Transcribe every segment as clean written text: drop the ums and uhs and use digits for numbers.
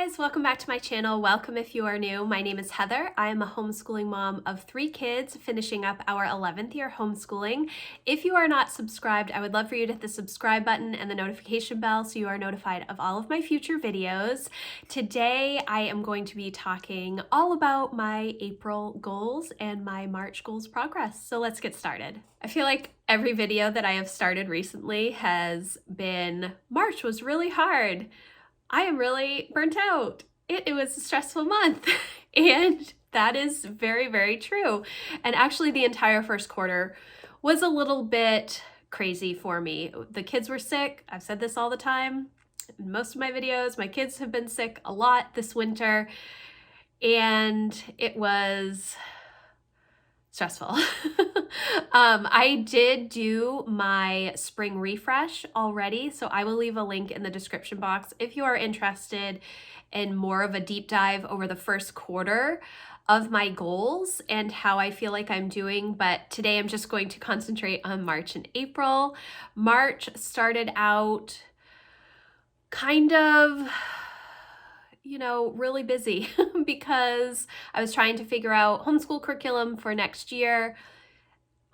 guys, welcome back to my channel. Welcome if you are new. My name is Heather. I am a homeschooling mom of 3 kids, finishing up our 11th year homeschooling. If you are not subscribed, I would love for you to hit the subscribe button and the notification bell so you are notified of all of my future videos. Today, I am going to be talking all about my April goals and my March goals progress. So let's get started. I feel like every video that I have started recently has been, March was really hard. I am really burnt out. It was a stressful month. And that is very, very true. And actually the entire first quarter was a little bit crazy for me. The kids were sick. I've said this all the time in most of my videos. My kids have been sick a lot this winter, and it was stressful. I did do my spring refresh already, so I will leave a link in the description box if you are interested in more of a deep dive over the first quarter of my goals and how I feel like I'm doing. But today I'm just going to concentrate on March and April. March started out kind of, really busy because I was trying to figure out homeschool curriculum for next year.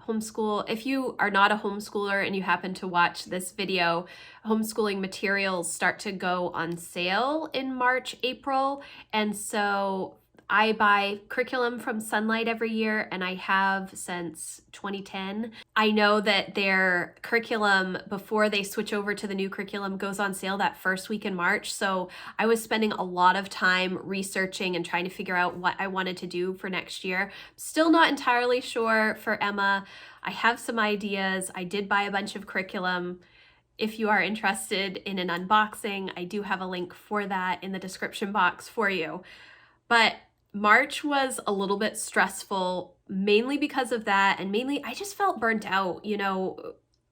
Homeschool, if you are not a homeschooler and you happen to watch this video, homeschooling materials start to go on sale in March, April. And so I buy curriculum from Sunlight every year, and I have since 2010. I know that their curriculum, before they switch over to the new curriculum, goes on sale that first week in March. So I was spending a lot of time researching and trying to figure out what I wanted to do for next year. Still not entirely sure for Emma. I have some ideas. I did buy a bunch of curriculum. If you are interested in an unboxing, I do have a link for that in the description box for you. But March was a little bit stressful, mainly because of that, and mainly I just felt burnt out.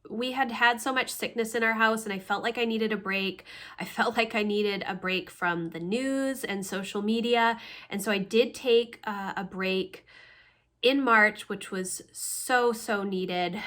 We had had so much sickness in our house, and I felt like I needed a break. I felt like I needed a break from the news and social media, and so I did take a break in March, which was so needed.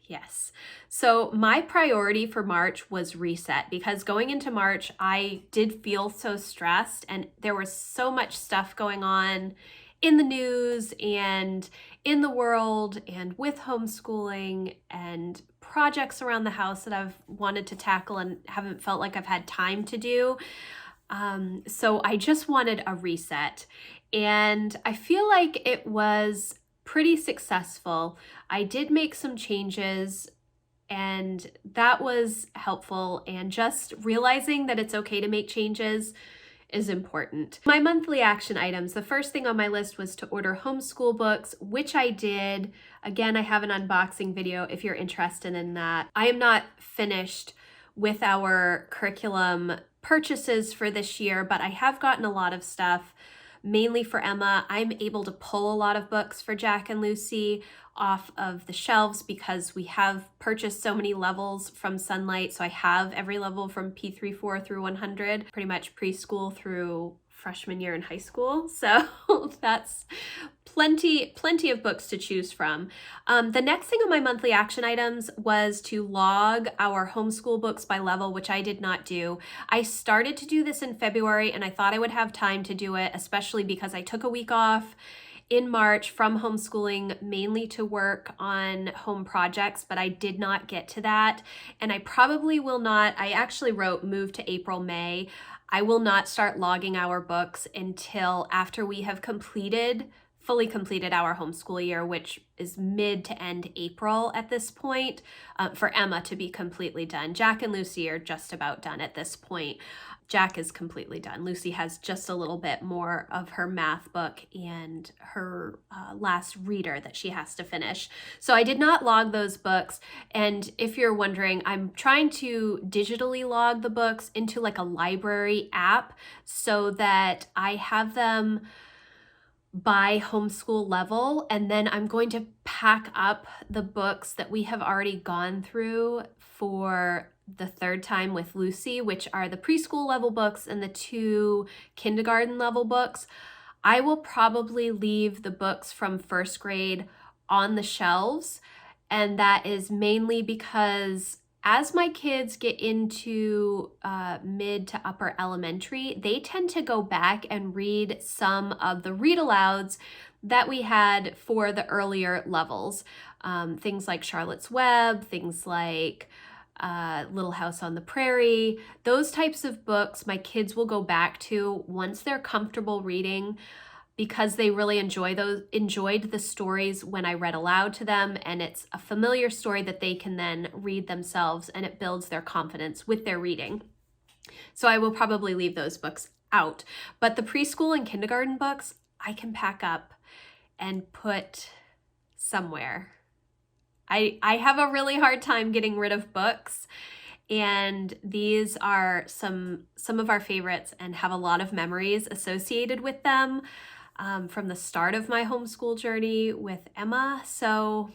Yes. So my priority for March was reset, because going into March, I did feel so stressed, and there was so much stuff going on in the news and in the world and with homeschooling and projects around the house that I've wanted to tackle and haven't felt like I've had time to do. So I just wanted a reset, and I feel like it was pretty successful. I did make some changes, and that was helpful, and just realizing that it's okay to make changes is important. My monthly action items, the first thing on my list was to order homeschool books, which I did. Again, I have an unboxing video if you're interested in that. I am not finished with our curriculum purchases for this year, but I have gotten a lot of stuff. Mainly for Emma, I'm able to pull a lot of books for Jack and Lucy off of the shelves because we have purchased so many levels from Sunlight. So I have every level from P34 through 100, pretty much preschool through freshman year in high school. So that's plenty of books to choose from. The next thing on my monthly action items was to log our homeschool books by level, which I did not do. I started to do this in February, and I thought I would have time to do it, especially because I took a week off in March from homeschooling, mainly to work on home projects, but I did not get to that. And I probably will not. I actually wrote move to April, May. I will not start logging our books until after we have fully completed our homeschool year, which is mid to end April at this point, for Emma to be completely done. Jack and Lucy are just about done at this point. Jack is completely done. Lucy has just a little bit more of her math book and her last reader that she has to finish. So I did not log those books. And if you're wondering, I'm trying to digitally log the books into like a library app so that I have them by homeschool level, and then I'm going to pack up the books that we have already gone through for the third time with Lucy, which are the preschool level books and the 2 kindergarten level books. I will probably leave the books from first grade on the shelves, and that is mainly because As my kids get into mid to upper elementary, they tend to go back and read some of the read alouds that we had for the earlier levels. Things like Charlotte's Web, things like Little House on the Prairie. Those types of books my kids will go back to once they're comfortable reading, because they really enjoyed the stories when I read aloud to them, and it's a familiar story that they can then read themselves, and it builds their confidence with their reading. So I will probably leave those books out. But the preschool and kindergarten books, I can pack up and put somewhere. I have a really hard time getting rid of books, and these are some of our favorites and have a lot of memories associated with them from the start of my homeschool journey with Emma. So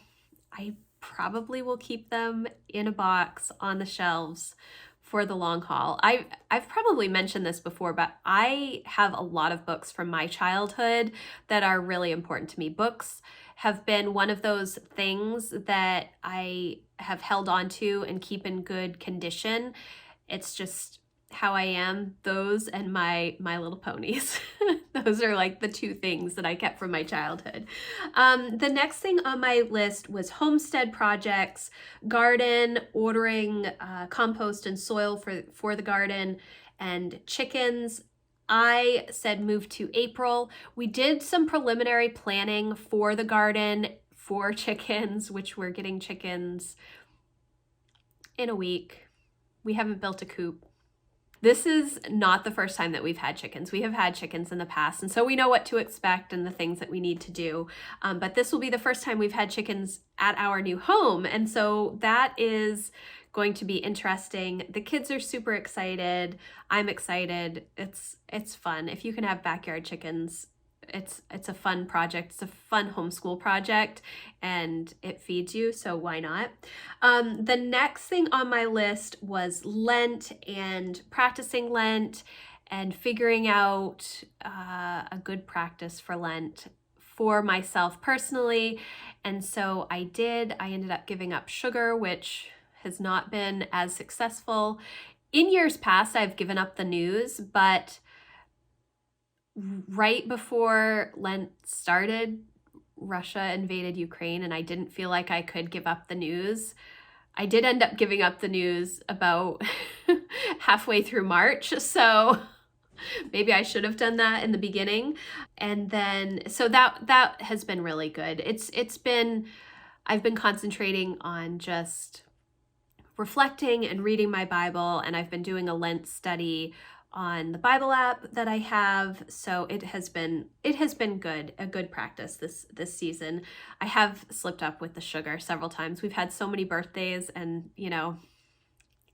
I probably will keep them in a box on the shelves for the long haul. I've probably mentioned this before, but I have a lot of books from my childhood that are really important to me. Books have been one of those things that I have held on to and keep in good condition. It's just how I am. Those and my Little Ponies. Those are like the two things that I kept from my childhood. The next thing on my list was homestead projects, garden, ordering compost and soil for the garden, and chickens. I said move to April. We did some preliminary planning for the garden for chickens, which we're getting chickens in a week. We haven't built a coop. This is not the first time that we've had chickens. We have had chickens in the past, and so we know what to expect and the things that we need to do. But this will be the first time we've had chickens at our new home, and so that is going to be interesting. The kids are super excited. I'm excited. It's fun. If you can have backyard chickens, it's a fun project. It's a fun homeschool project, and it feeds you, so why not? The next thing on my list was Lent and practicing Lent and figuring out a good practice for Lent for myself personally. And so I ended up giving up sugar, which has not been as successful. In years past, I've given up the news, but right before Lent started, Russia invaded Ukraine, and I didn't feel like I could give up the news. I did end up giving up the news about halfway through March, so maybe I should have done that in the beginning. And then, so that has been really good. I've been concentrating on just reflecting and reading my Bible, and I've been doing a Lent study on the Bible app that I have. So it has been good, a good practice this season. I have slipped up with the sugar several times. We've had so many birthdays, and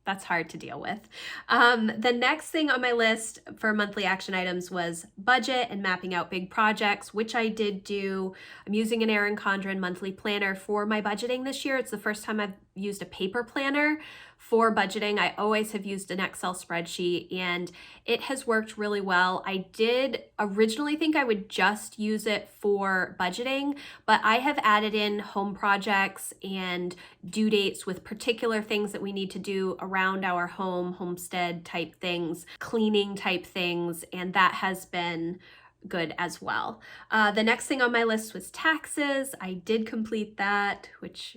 that's hard to deal with. The next thing on my list for monthly action items was budget and mapping out big projects, which I did do. I'm using an Erin Condren monthly planner for my budgeting this year. It's the first time I've used a paper planner for budgeting. I always have used an Excel spreadsheet, and it has worked really well. I did originally think I would just use it for budgeting, but I have added in home projects and due dates with particular things that we need to do around our home, homestead type things, cleaning type things, and that has been good as well. The next thing on my list was taxes. I did complete that, which,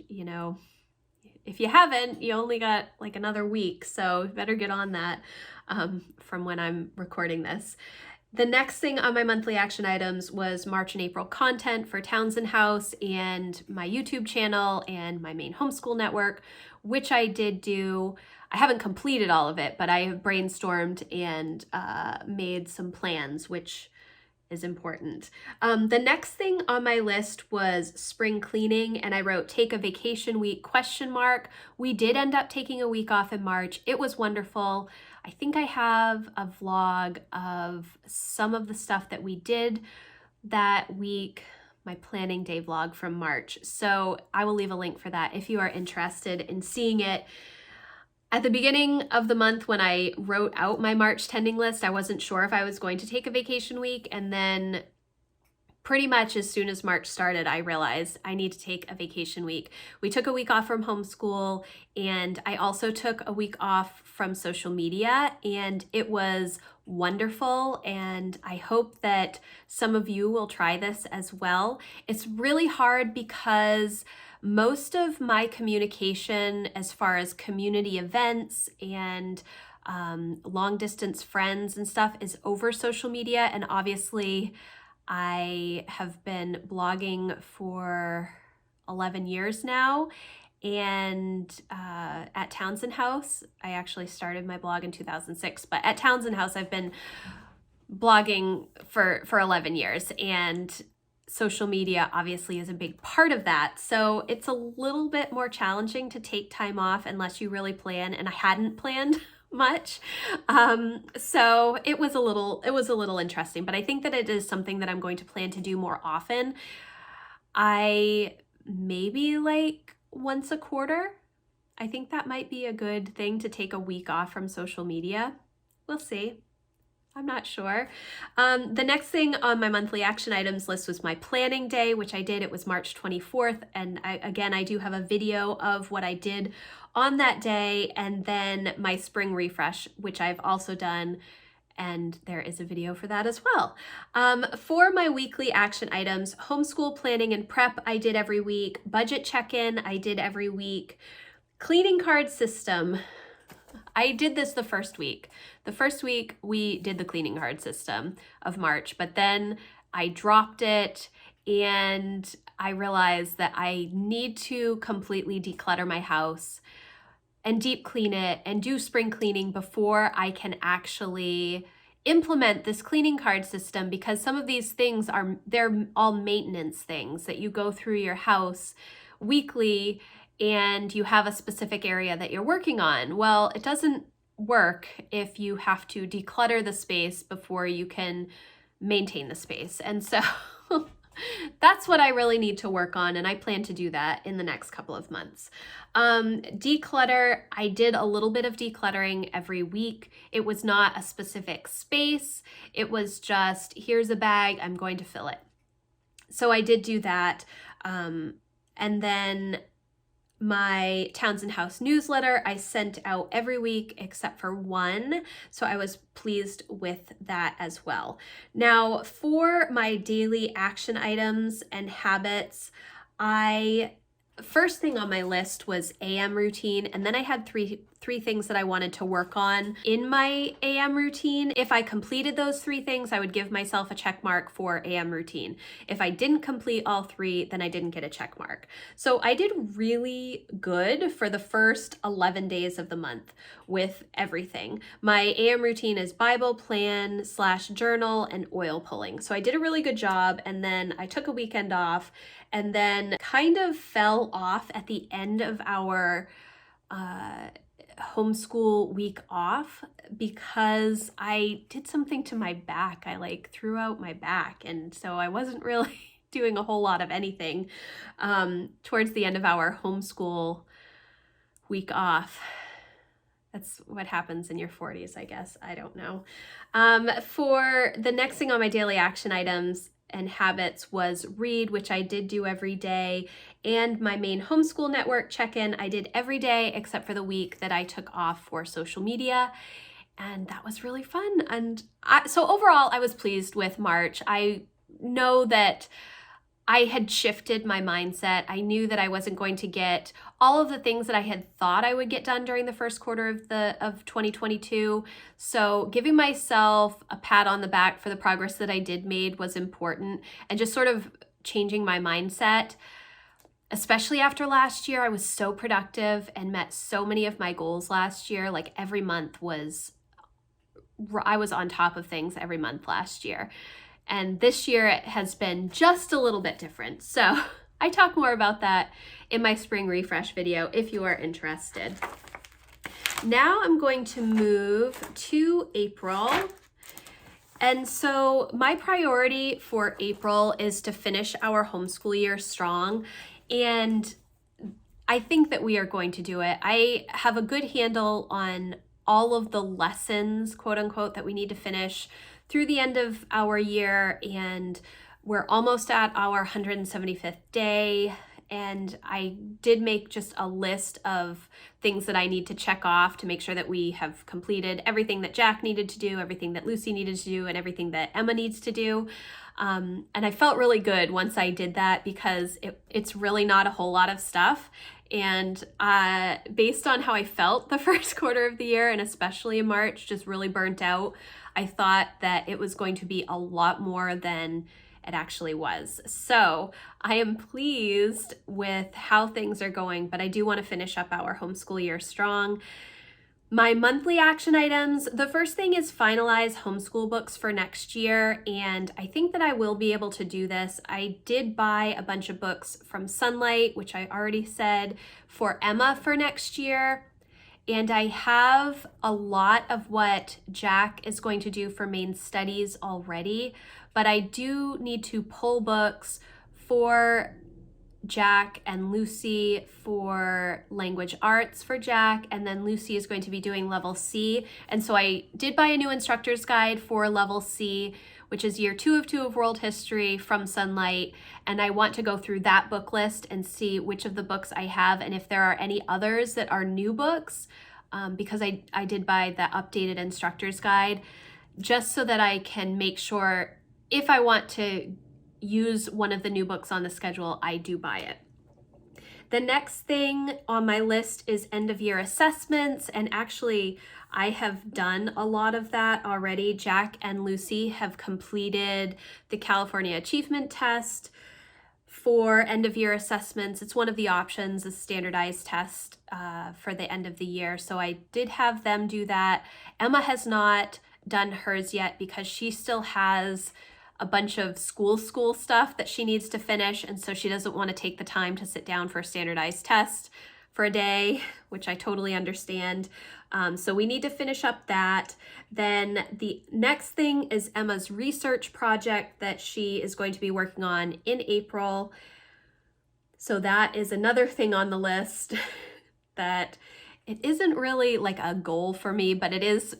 if you haven't, you only got like another week, so you better get on that from when I'm recording this. The next thing on my monthly action items was March and April content for Townsend House and my YouTube channel and my main homeschool network, which I did do. I haven't completed all of it, but I have brainstormed and made some plans, which is important. The next thing on my list was spring cleaning, and I wrote take a vacation week ? We did end up taking a week off in March. It was wonderful. I think I have a vlog of some of the stuff that we did that week, my planning day vlog from March. So I will leave a link for that if you are interested in seeing it. At the beginning of the month, when I wrote out my March tending list, I wasn't sure if I was going to take a vacation week, and then pretty much as soon as March started, I realized I need to take a vacation week. We took a week off from homeschool, and I also took a week off from social media, and it was wonderful. And I hope that some of you will try this as well. It's really hard because most of my communication as far as community events and long distance friends and stuff is over social media. And obviously I have been blogging for 11 years now, and at Townsend House, I actually started my blog in 2006, but at Townsend House, I've been blogging for 11 years, and social media obviously is a big part of that. So it's a little bit more challenging to take time off unless you really plan, and I hadn't planned much. So it was a little interesting, but I think that it is something that I'm going to plan to do more often. I maybe like once a quarter. I think that might be a good thing to take a week off from social media. We'll see. I'm not sure. The next thing on my monthly action items list was my planning day, which I did. It was March 24th. And I do have a video of what I did on that day, and then my spring refresh, which I've also done. And there is a video for that as well. For my weekly action items, homeschool planning and prep, I did every week. Budget check-in, I did every week. Cleaning card system, I did this the first week. The first week we did the cleaning card system of March, but then I dropped it and I realized that I need to completely declutter my house and deep clean it and do spring cleaning before I can actually implement this cleaning card system, because some of these things they're all maintenance things that you go through your house weekly and you have a specific area that you're working on. Well, it doesn't work if you have to declutter the space before you can maintain the space. And so that's what I really need to work on, and I plan to do that in the next couple of months. Declutter, I did a little bit of decluttering every week. It was not a specific space. It was just, here's a bag, I'm going to fill it. So I did do that. And then my Townsend House newsletter, I sent out every week except for one. So I was pleased with that as well. Now, for my daily action items and habits, first thing on my list was AM routine, and then I had three things that I wanted to work on in my AM routine. If I completed those 3 things, I would give myself a check mark for AM routine. If I didn't complete all 3, then I didn't get a check mark. So I did really good for the first 11 days of the month with everything. My AM routine is Bible plan / journal and oil pulling. So I did a really good job, and then I took a weekend off and then kind of fell off at the end of our homeschool week off because I did something to my back. I threw out my back, and so I wasn't really doing a whole lot of anything towards the end of our homeschool week off. That's what happens in your 40s, I guess. I don't know. For the next thing on my daily action items and habits was read, which I did do every day, and my main homeschool network check-in I did every day except for the week that I took off for social media, and that was really fun. And so overall, I was pleased with March. I know that I had shifted my mindset. I knew that I wasn't going to get all of the things that I had thought I would get done during the first quarter of 2022. So giving myself a pat on the back for the progress that I did made was important, and just sort of changing my mindset. Especially after last year, I was so productive and met so many of my goals last year. Like every month I was on top of things every month last year. And this year it has been just a little bit different. So I talk more about that in my spring refresh video if you are interested. Now I'm going to move to April. And so my priority for April is to finish our homeschool year strong. And I think that we are going to do it. I have a good handle on all of the lessons, quote unquote, that we need to finish through the end of our year, and We're almost at our 175th day, and I did make just a list of things that I need to check off to make sure that we have completed everything that Jack needed to do, everything that Lucy needed to do, and everything that Emma needs to do. And I felt really good once I did that, because it's really not a whole lot of stuff. And based on how I felt the first quarter of the year, and especially in March, just really burnt out, I thought that it was going to be a lot more than it actually was. So I am pleased with how things are going, but I do want to finish up our homeschool year strong. My monthly action items, the first thing is finalize homeschool books for next year, and I think that I will be able to do this. I did buy a bunch of books from Sunlight, which I already said, for Emma for next year. And I have a lot of what Jack is going to do for main studies already, but I do need to pull books for Jack and Lucy for language arts for Jack, and then Lucy is going to be doing level C. And so I did buy a new instructor's guide for level C, which is year 2 of 2 of world history from Sunlight. And I want to go through that book list and see which of the books I have and if there are any others that are new books, because I did buy the updated instructor's guide, just so that I can make sure if I want to use one of the new books on the schedule, I do buy it. The next thing on my list is end of year assessments, and actually I have done a lot of that already. Jack and Lucy have completed the California Achievement Test for end of year assessments. It's one of the options, a standardized test for the end of the year. So I did have them do that. Emma has not done hers yet because she still has a bunch of school stuff that she needs to finish, and so she doesn't want to take the time to sit down for a standardized test for a day, which I totally understand. So we need to finish up that. Then the next thing is Emma's research project that she is going to be working on in April. So that is another thing on the list that it isn't really like a goal for me, but it is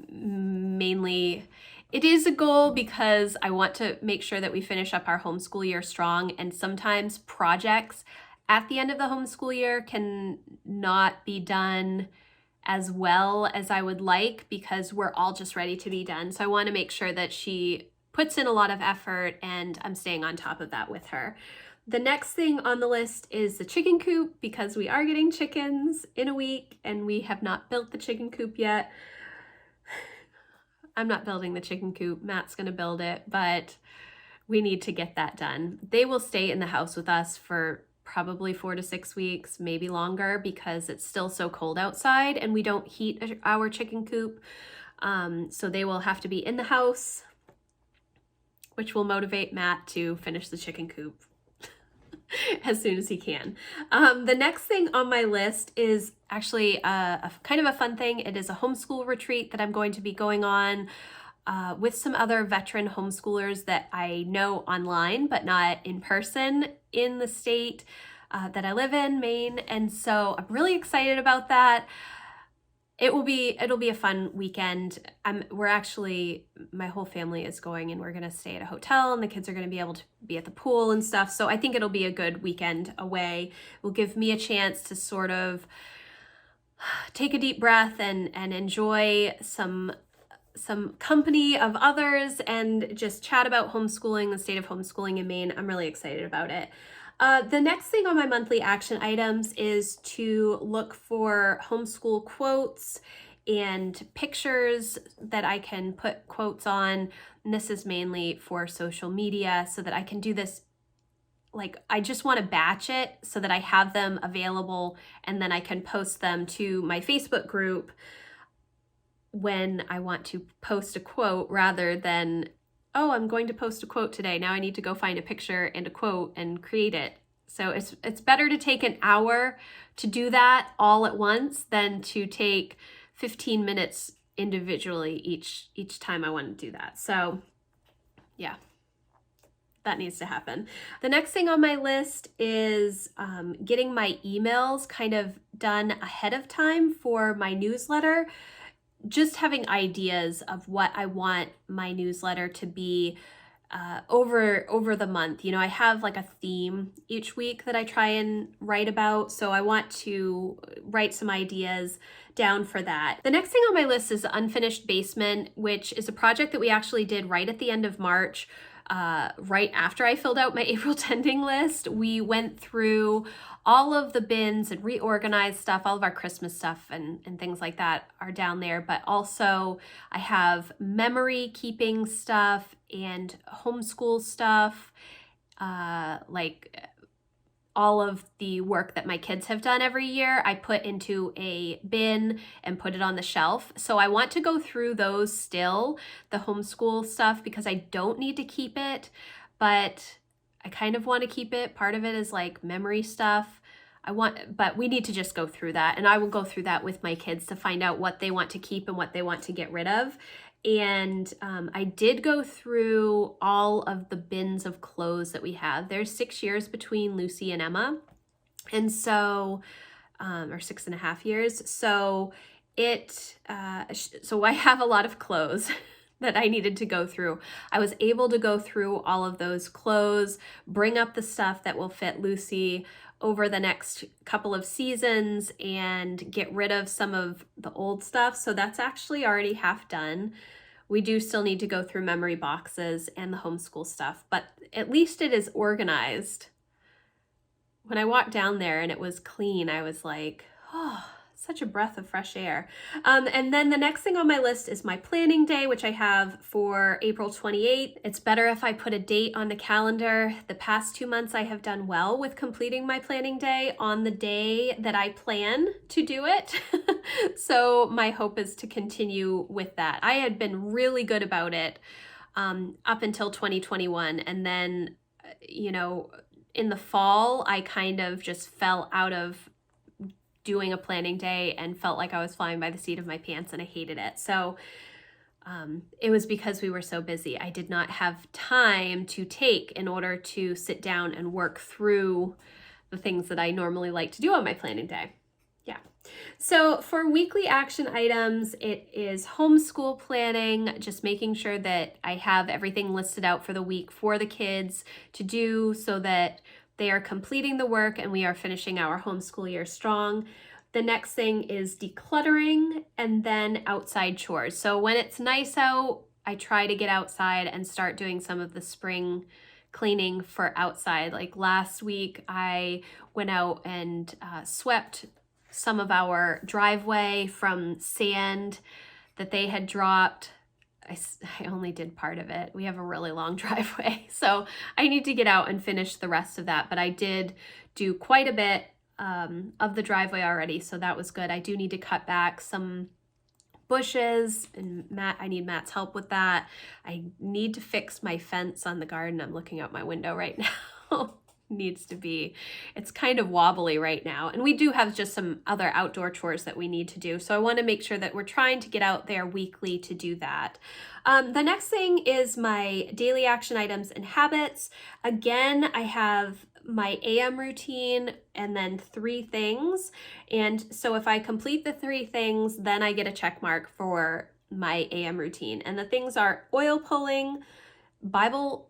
mainly, it is a goal because I want to make sure that we finish up our homeschool year strong, and sometimes projects at the end of the homeschool year can not be done as well as I would like because we're all just ready to be done. So I want to make sure that she puts in a lot of effort and I'm staying on top of that with her. The next thing on the list is the chicken coop, because we are getting chickens in a week and we have not built the chicken coop yet. I'm not building the chicken coop, Matt's gonna build it, but we need to get that done. They will stay in the house with us for probably 4 to 6 weeks, maybe longer, because it's still so cold outside and we don't heat our chicken coop. So they will have to be in the house, which will motivate Matt to finish the chicken coop as soon as he can. The next thing on my list is actually a kind of a fun thing. It is a homeschool retreat that I'm going to be going on with some other veteran homeschoolers that I know online, but not in person in the state that I live in, Maine. And so I'm really excited about that. It'll be a fun weekend. We're actually, my whole family is going, and we're gonna stay at a hotel, and the kids are gonna be able to be at the pool and stuff. So I think it'll be a good weekend away. It will give me a chance to sort of take a deep breath and enjoy some company of others and just chat about homeschooling, the state of homeschooling in Maine. I'm really excited about it. The next thing on my monthly action items is to look for homeschool quotes and pictures that I can put quotes on. And this is mainly for social media so that I can do this. Like, I just want to batch it so that I have them available and then I can post them to my Facebook group when I want to post a quote, rather than, oh, I'm going to post a quote today. Now I need to go find a picture and a quote and create it. So it's better to take an hour to do that all at once than to take 15 minutes individually each time I want to do that. So yeah, that needs to happen. The next thing on my list is getting my emails kind of done ahead of time for my newsletter. Just having ideas of what I want my newsletter to be over the month. You know, I have like a theme each week that I try and write about, so I want to write some ideas down for that. The next thing on my list is the unfinished basement, which is a project that we actually did right at the end of March. Right after I filled out my April tending list, we went through all of the bins and reorganized stuff. All of our Christmas stuff and things like that are down there, but also I have memory keeping stuff and homeschool stuff, like all of the work that my kids have done every year, I put into a bin and put it on the shelf. So I want to go through those still, the homeschool stuff, because I don't need to keep it, but I kind of want to keep it. Part of it is like memory stuff. But we need to just go through that. And I will go through that with my kids to find out what they want to keep and what they want to get rid of. And I did go through all of the bins of clothes that we have. There's 6 years between Lucy and Emma. And so, or 6.5 years. So so I have a lot of clothes that I needed to go through. I was able to go through all of those clothes, bring up the stuff that will fit Lucy over the next couple of seasons, and get rid of some of the old stuff. So that's actually already half done. We do still need to go through memory boxes and the homeschool stuff, but at least it is organized. When I walked down there and it was clean, I was like, oh, such a breath of fresh air. And then the next thing on my list is my planning day, which I have for April 28th. It's better if I put a date on the calendar. The past 2 months I have done well with completing my planning day on the day that I plan to do it. So my hope is to continue with that. I had been really good about it up until 2021. And then, you know, in the fall, I kind of just fell out of doing a planning day and felt like I was flying by the seat of my pants, and I hated it. So it was because we were so busy. I did not have time to take in order to sit down and work through the things that I normally like to do on my planning day. Yeah. So for weekly action items, it is homeschool planning, just making sure that I have everything listed out for the week for the kids to do so that they are completing the work and we are finishing our homeschool year strong. The next thing is decluttering and then outside chores. So when it's nice out, I try to get outside and start doing some of the spring cleaning for outside. Like last week, I went out and swept some of our driveway from sand that they had dropped. I only did part of it. We have a really long driveway, so I need to get out and finish the rest of that. But I did do quite a bit of the driveway already, so that was good. I do need to cut back some bushes, and I need Matt's help with that. I need to fix my fence on the garden. I'm looking out my window right now. Needs to be, it's kind of wobbly right now, and we do have just some other outdoor chores that we need to do, so I want to make sure that we're trying to get out there weekly to do that. The next thing is my daily action items and habits. Again, I have my AM routine and then 3 things, and so if I complete the 3 things, then I get a check mark for my AM routine. And the things are oil pulling, Bible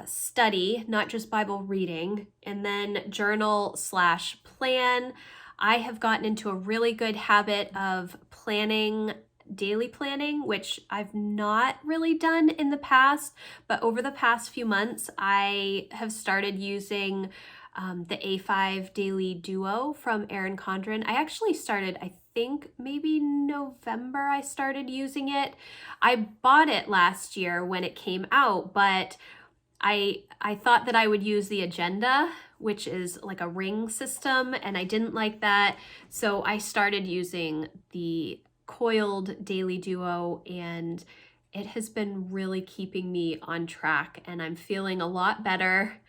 study, not just Bible reading, and then journal/plan. I have gotten into a really good habit of planning, daily planning, which I've not really done in the past, but over the past few months, I have started using the A5 Daily Duo from Erin Condren. I actually started, I think maybe November I started using it. I bought it last year when it came out, but I thought that I would use the agenda, which is like a ring system, and I didn't like that. So I started using the coiled Daily Duo, and it has been really keeping me on track, and I'm feeling a lot better,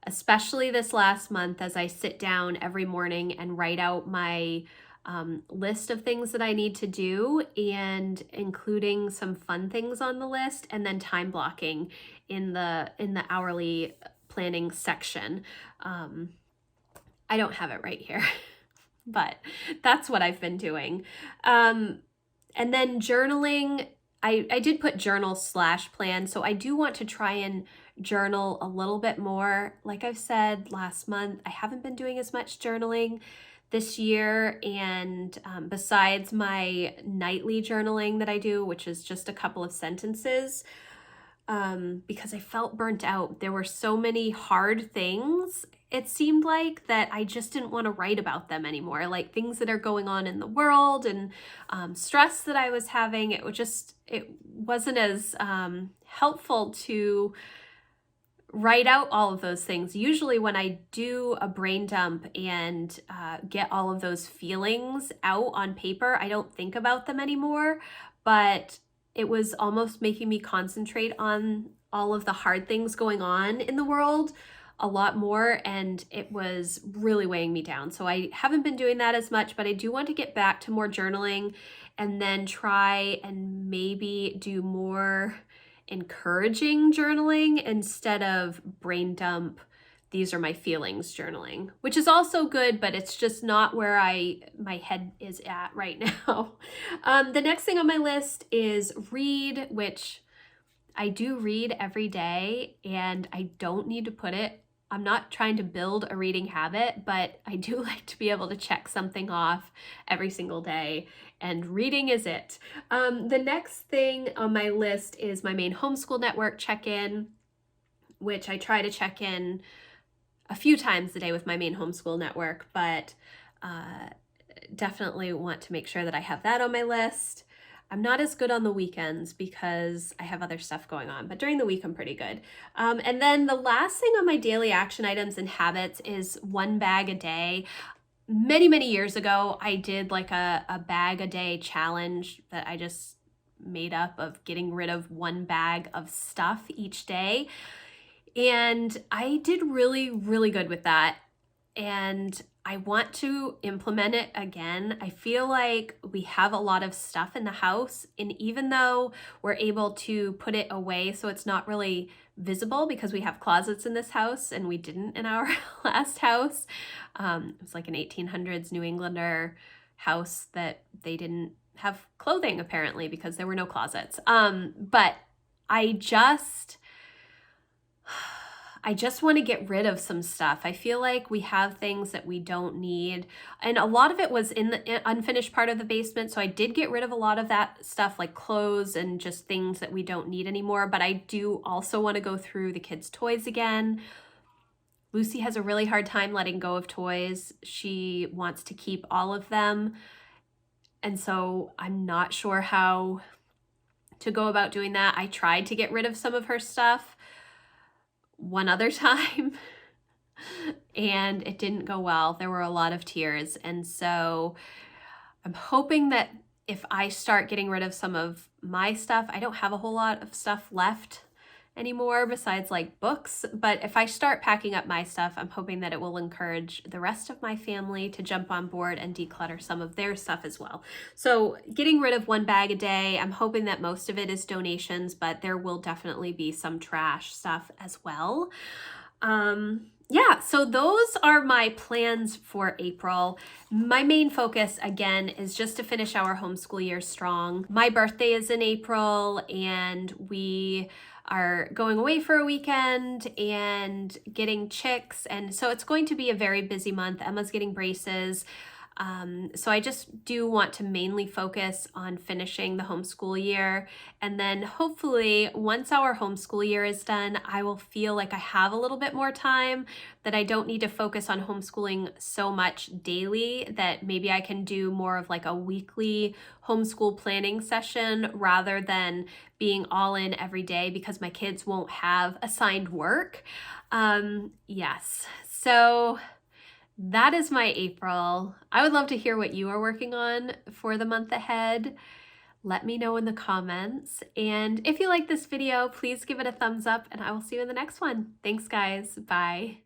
especially this last month as I sit down every morning and write out my list of things that I need to do, and including some fun things on the list, and then time blocking in the hourly planning section. I don't have it right here, but that's what I've been doing. And then journaling, I did put journal/plan, so I do want to try and journal a little bit more. Like I've said last month, I haven't been doing as much journaling this year, and besides my nightly journaling that I do, which is just a couple of sentences, because I felt burnt out. There were so many hard things, it seemed like, that I just didn't want to write about them anymore. Like things that are going on in the world and stress that I was having. It wasn't as helpful to write out all of those things. Usually when I do a brain dump and get all of those feelings out on paper, I don't think about them anymore, but it was almost making me concentrate on all of the hard things going on in the world a lot more, and it was really weighing me down. So I haven't been doing that as much, but I do want to get back to more journaling and then try and maybe do more encouraging journaling instead of brain dump, these are my feelings journaling, which is also good, but it's just not where my head is at right now. The next thing on my list is read, which I do read every day, and I don't need to put it. I'm not trying to build a reading habit, but I do like to be able to check something off every single day, and reading is it. The next thing on my list is my main homeschool network check-in, which I try to check in a few times a day with my main homeschool network, but definitely want to make sure that I have that on my list. I'm not as good on the weekends because I have other stuff going on, but during the week I'm pretty good. And then the last thing on my daily action items and habits is 1 bag a day. Many years ago, I did like a bag a day challenge that I just made up of getting rid of 1 bag of stuff each day. And I did really good with that. And I want to implement it again. I feel like we have a lot of stuff in the house, and even though we're able to put it away so it's not really visible because we have closets in this house and we didn't in our last house. It was like an 1800s New Englander house that they didn't have clothing apparently because there were no closets. But I just want to get rid of some stuff. I feel like we have things that we don't need. And a lot of it was in the unfinished part of the basement. So I did get rid of a lot of that stuff, like clothes and just things that we don't need anymore. But I do also want to go through the kids' toys again. Lucy has a really hard time letting go of toys. She wants to keep all of them. And so I'm not sure how to go about doing that. I tried to get rid of some of her stuff one other time and it didn't go well. There were a lot of tears. And so I'm hoping that if I start getting rid of some of my stuff, I don't have a whole lot of stuff left anymore besides like books, but if I start packing up my stuff, I'm hoping that it will encourage the rest of my family to jump on board and declutter some of their stuff as well. So getting rid of 1 bag a day, I'm hoping that most of it is donations, but there will definitely be some trash stuff as well. Yeah, so those are my plans for April. My main focus, again, is just to finish our homeschool year strong. My birthday is in April, and we are going away for a weekend and getting chicks, and so it's going to be a very busy month. Emma's getting braces. So I just do want to mainly focus on finishing the homeschool year. And then hopefully once our homeschool year is done, I will feel like I have a little bit more time, that I don't need to focus on homeschooling so much daily, that maybe I can do more of like a weekly homeschool planning session rather than being all in every day because my kids won't have assigned work. Yes, so that is my April. I would love to hear what you are working on for the month ahead. Let me know in the comments. And if you like this video, please give it a thumbs up, and I will see you in the next one. Thanks, guys. Bye.